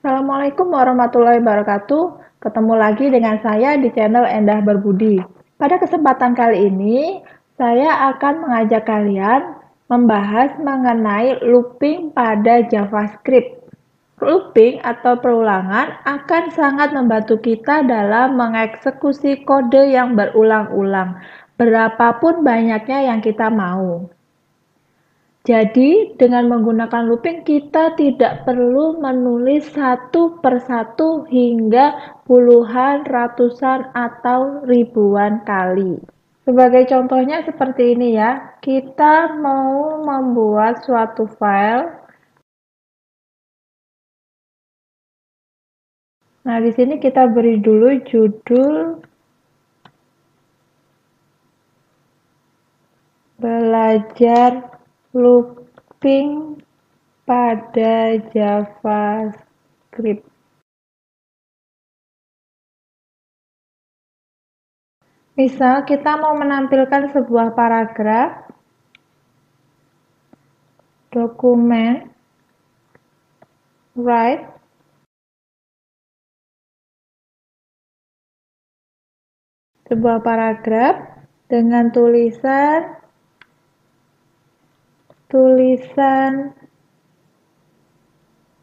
Assalamualaikum warahmatullahi wabarakatuh. Ketemu lagi dengan saya di channel Endah Berbudi. Pada kesempatan kali ini, saya akan mengajak kalian membahas mengenai looping pada JavaScript. Looping atau perulangan akan sangat membantu kita dalam mengeksekusi kode yang berulang-ulang, berapapun banyaknya yang kita mau. Jadi, dengan menggunakan looping, kita tidak perlu menulis satu persatu hingga puluhan, ratusan, atau ribuan kali. Sebagai contohnya seperti ini ya, kita mau membuat suatu file. Nah, di sini kita beri dulu judul belajar looping pada JavaScript. Misal kita mau menampilkan sebuah paragraf, dokumen, write, sebuah paragraf dengan tulisan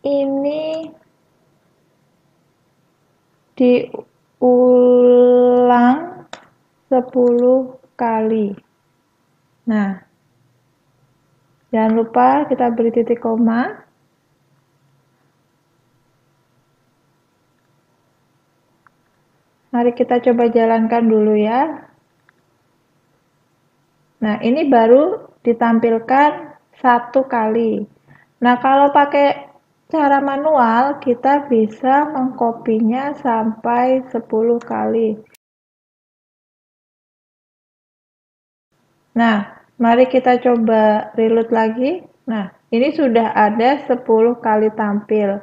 ini diulang 10 kali. Nah, jangan lupa kita beri titik koma. Mari kita coba jalankan dulu ya. Nah, ini baru ditampilkan 1 kali. Nah, kalau pakai cara manual, kita bisa mengkopinya sampai 10 kali. Nah, mari kita coba reload lagi. Nah, ini sudah ada 10 kali tampil.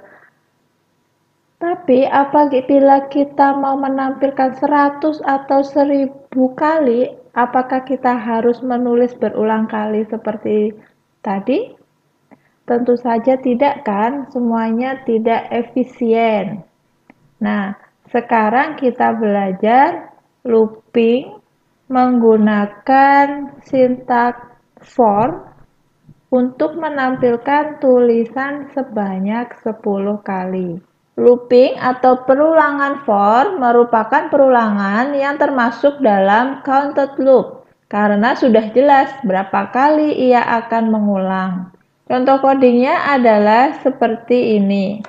Tapi apabila kita mau menampilkan 100 atau 1000 kali, apakah kita harus menulis berulang kali seperti tadi? Tentu saja tidak kan, semuanya tidak efisien. Nah, sekarang kita belajar looping menggunakan sintaks for untuk menampilkan tulisan sebanyak 10 kali. Looping atau perulangan for merupakan perulangan yang termasuk dalam counted loop karena sudah jelas berapa kali ia akan mengulang. Contoh codingnya adalah seperti ini.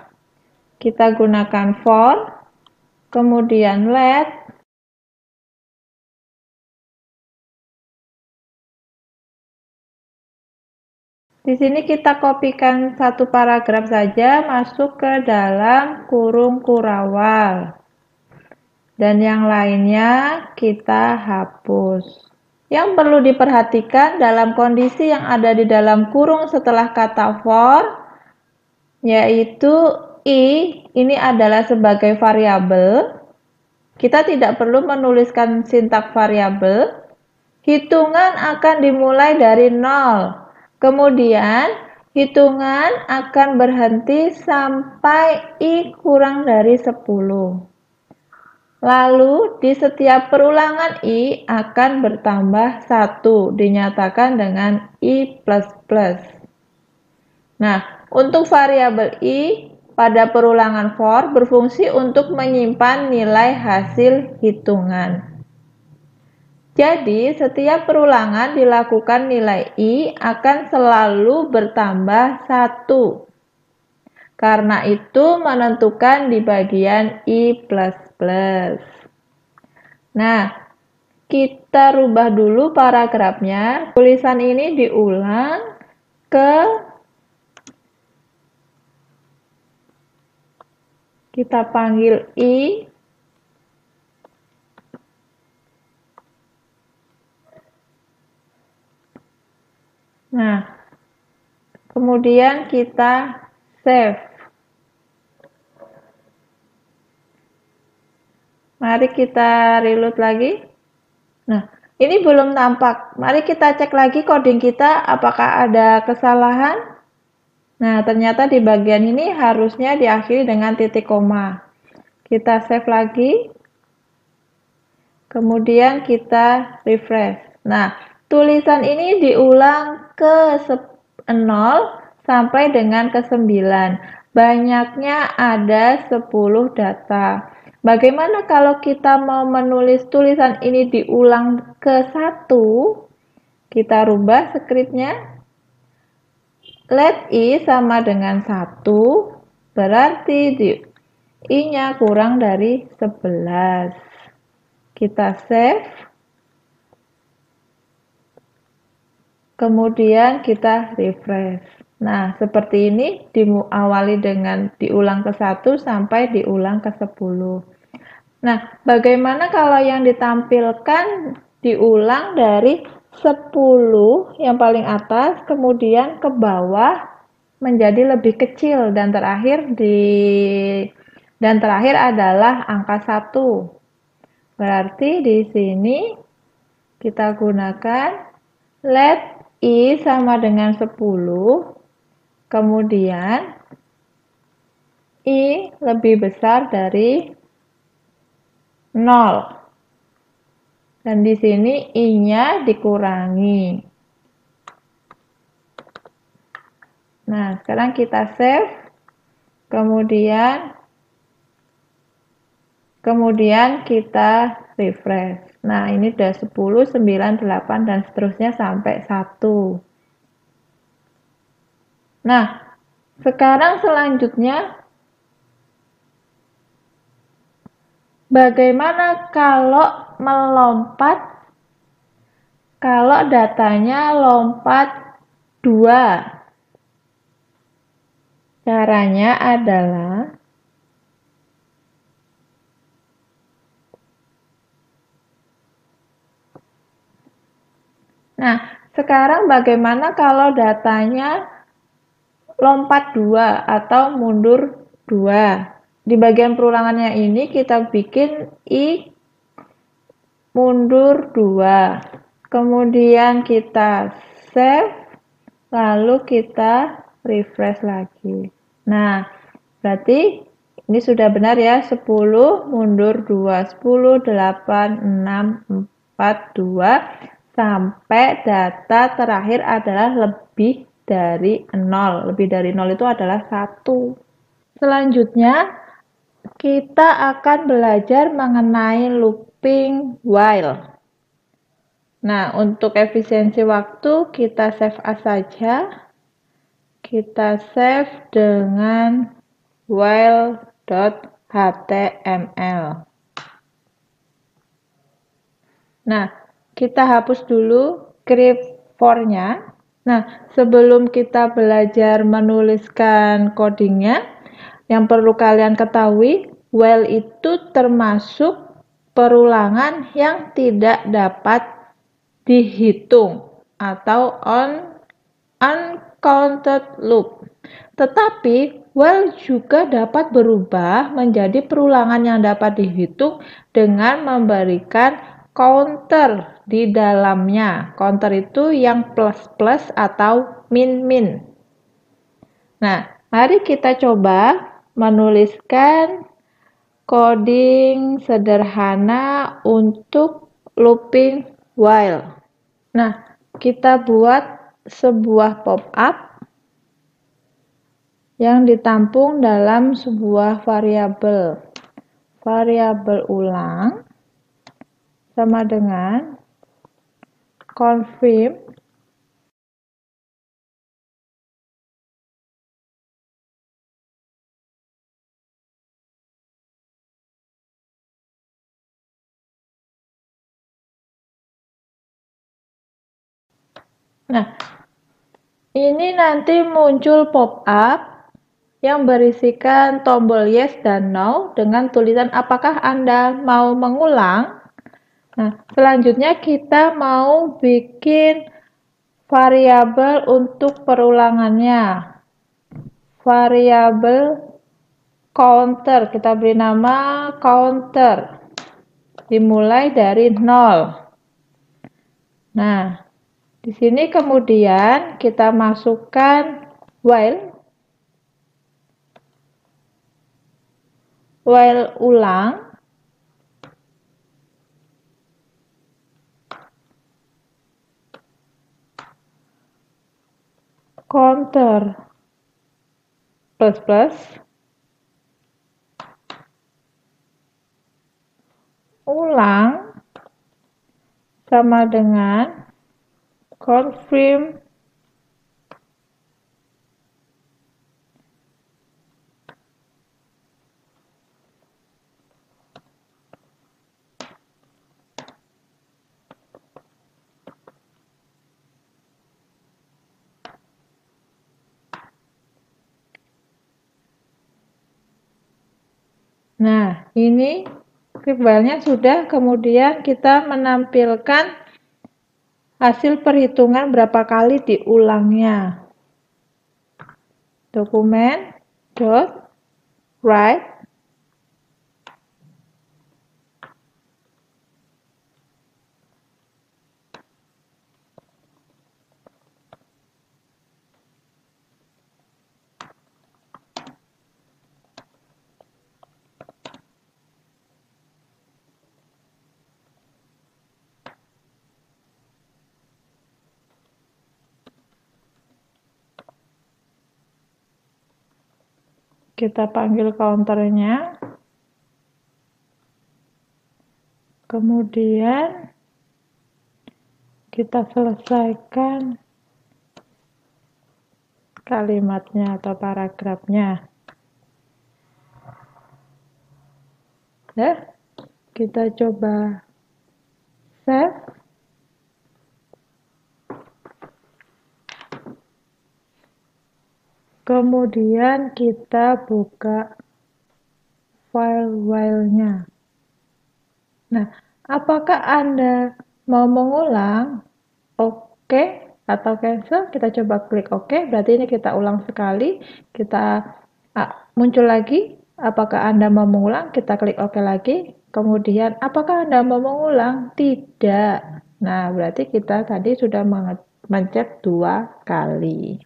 Kita gunakan for, kemudian let, di sini kita kopikan satu paragraf saja masuk ke dalam kurung kurawal. Dan yang lainnya kita hapus. Yang perlu diperhatikan dalam kondisi yang ada di dalam kurung setelah kata for, yaitu i, ini adalah sebagai variabel. Kita tidak perlu menuliskan sintaks variabel. Hitungan akan dimulai dari 0. Kemudian, hitungan akan berhenti sampai i kurang dari 10. Lalu, di setiap perulangan i akan bertambah 1, dinyatakan dengan i++. Nah, untuk variabel i pada perulangan for berfungsi untuk menyimpan nilai hasil hitungan. Jadi, setiap perulangan dilakukan nilai i akan selalu bertambah 1. Karena itu menentukan di bagian i++. Nah, kita rubah dulu paragrafnya. Tulisan ini diulang kita panggil i. Nah, kemudian kita save. Mari kita reload lagi. Nah, ini belum tampak. Mari kita cek lagi coding kita apakah ada kesalahan. Nah, ternyata di bagian ini harusnya diakhiri dengan titik koma. Kita save lagi, kemudian kita refresh. Nah, tulisan ini diulang ke 0 sampai dengan ke 9. Banyaknya ada 10 data. Bagaimana kalau kita mau menulis tulisan ini diulang ke 1? Kita rubah skripnya. Let I sama dengan 1, berarti I-nya kurang dari 11. Kita save, kemudian kita refresh. Nah, seperti ini diawali dengan diulang ke 1 sampai diulang ke 10. Nah, bagaimana kalau yang ditampilkan diulang dari 10 yang paling atas, kemudian ke bawah menjadi lebih kecil dan terakhir adalah angka 1. Berarti di sini kita gunakan let I sama dengan 10, kemudian I lebih besar dari 0. Dan di sini I-nya dikurangi. Nah, sekarang kita save, kemudian kita refresh. Nah, ini udah 10, 9, 8, dan seterusnya sampai 1. Nah, sekarang selanjutnya, bagaimana kalau melompat, kalau datanya lompat 2? Caranya adalah sekarang bagaimana kalau datanya lompat 2 atau mundur 2? Di bagian perulangannya ini kita bikin I mundur 2. Kemudian kita save, lalu kita refresh lagi. Nah, berarti ini sudah benar ya, 10 mundur 2, 10, 8, 6, 4, 2, sampai data terakhir adalah lebih dari 0. Lebih dari 0 itu adalah 1. Selanjutnya, kita akan belajar mengenai looping while. Nah, untuk efisiensi waktu, kita save as saja. Kita save dengan while.html. Nah, kita hapus dulu script for-nya. Nah, sebelum kita belajar menuliskan codingnya, yang perlu kalian ketahui, while itu termasuk perulangan yang tidak dapat dihitung atau uncounted loop. Tetapi while juga dapat berubah menjadi perulangan yang dapat dihitung dengan memberikan counter di dalamnya. Counter itu yang plus-plus atau min-min. Nah, mari kita coba menuliskan coding sederhana untuk looping while. Nah, kita buat sebuah pop-up yang ditampung dalam sebuah variabel. Variabel ulang sama dengan confirm ini nanti muncul pop-up yang berisikan tombol yes dan no dengan tulisan apakah Anda mau mengulang. Nah, selanjutnya kita mau bikin variabel untuk perulangannya. Variabel counter, kita beri nama counter. Dimulai dari 0. Nah, di sini kemudian kita masukkan while while ulang, counter plus ulang sama dengan confirm Nah, ini script while-nya sudah, kemudian kita menampilkan hasil perhitungan berapa kali diulangnya. Dokumen dot write kita panggil counternya, kemudian kita selesaikan kalimatnya atau paragrafnya. Ya, kita coba save. Kemudian kita buka file while-nya. Nah, apakah Anda mau mengulang? Oke atau cancel? Kita coba klik oke. Berarti ini kita ulang sekali. Kita muncul lagi. Apakah Anda mau mengulang? Kita klik oke lagi. Kemudian, apakah Anda mau mengulang? Tidak. Nah, berarti kita tadi sudah mencet 2 kali.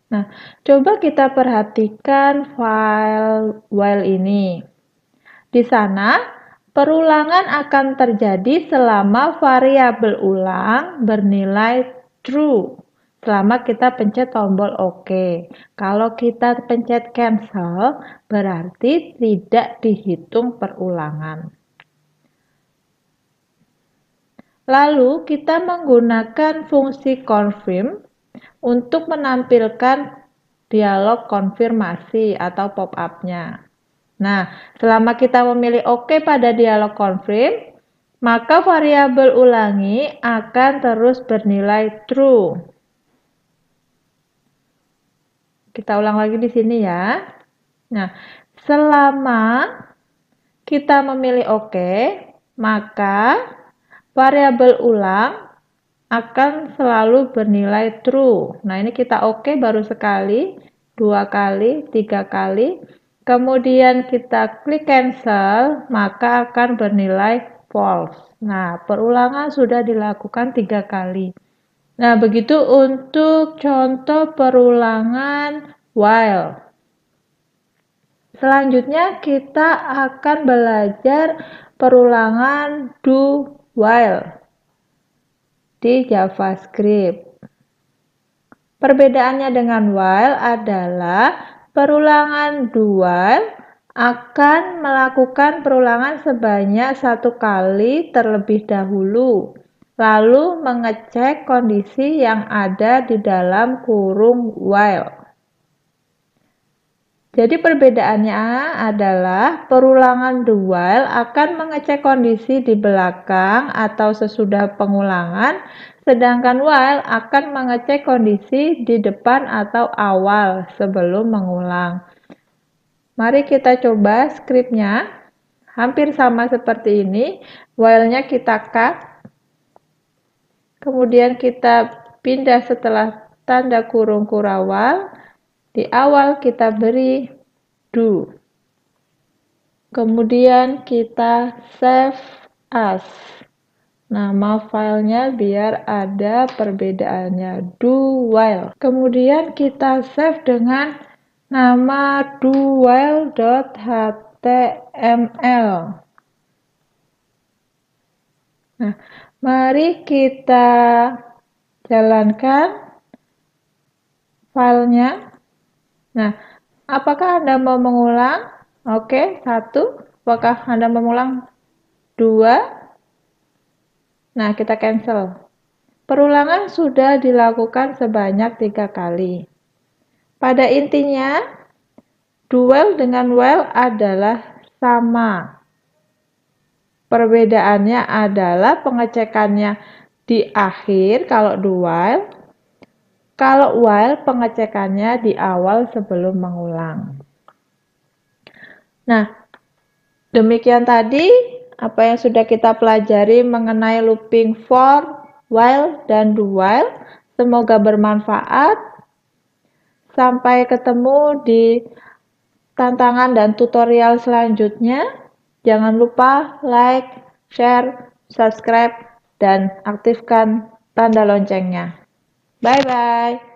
Nah, coba kita perhatikan file while ini. Di sana, perulangan akan terjadi selama variabel ulang bernilai true. Selama kita pencet tombol OK. Kalau kita pencet cancel, berarti tidak dihitung perulangan. Lalu, kita menggunakan fungsi confirm untuk menampilkan dialog konfirmasi atau pop-up-nya. Nah, selama kita memilih OK pada dialog confirm, maka variabel ulangi akan terus bernilai true. Kita ulang lagi di sini ya. Nah, selama kita memilih OK, maka variabel ulang akan selalu bernilai true. Nah, ini kita oke baru sekali, 2 kali, 3 kali. Kemudian kita klik cancel, maka akan bernilai false. Nah, perulangan sudah dilakukan 3 kali. Nah, begitu untuk contoh perulangan while. Selanjutnya kita akan belajar perulangan do while di JavaScript. Perbedaannya dengan while adalah perulangan do while akan melakukan perulangan sebanyak 1 kali terlebih dahulu, lalu mengecek kondisi yang ada di dalam kurung while. Jadi perbedaannya adalah perulangan do while akan mengecek kondisi di belakang atau sesudah pengulangan, sedangkan while akan mengecek kondisi di depan atau awal sebelum mengulang. Mari kita coba skripnya. Hampir sama seperti ini. While-nya kita cut. Kemudian kita pindah setelah tanda kurung kurawal. Di awal kita beri do. Kemudian kita save as. Nama filenya biar ada perbedaannya, do while. Kemudian kita save dengan nama do while.html. HTML. Nah, mari kita jalankan filenya. Nah, apakah Anda mau mengulang? Oke, 1. Apakah Anda mau mengulang? 2. Nah, kita cancel. Perulangan sudah dilakukan sebanyak 3 kali. Pada intinya, duel dengan while adalah sama. Perbedaannya adalah pengecekannya di akhir kalau while. Kalau while pengecekannya di awal sebelum mengulang. Nah, demikian tadi apa yang sudah kita pelajari mengenai looping for, while, dan do while. Semoga bermanfaat. Sampai ketemu di tantangan dan tutorial selanjutnya. Jangan lupa like, share, subscribe, dan aktifkan tanda loncengnya. Bye-bye.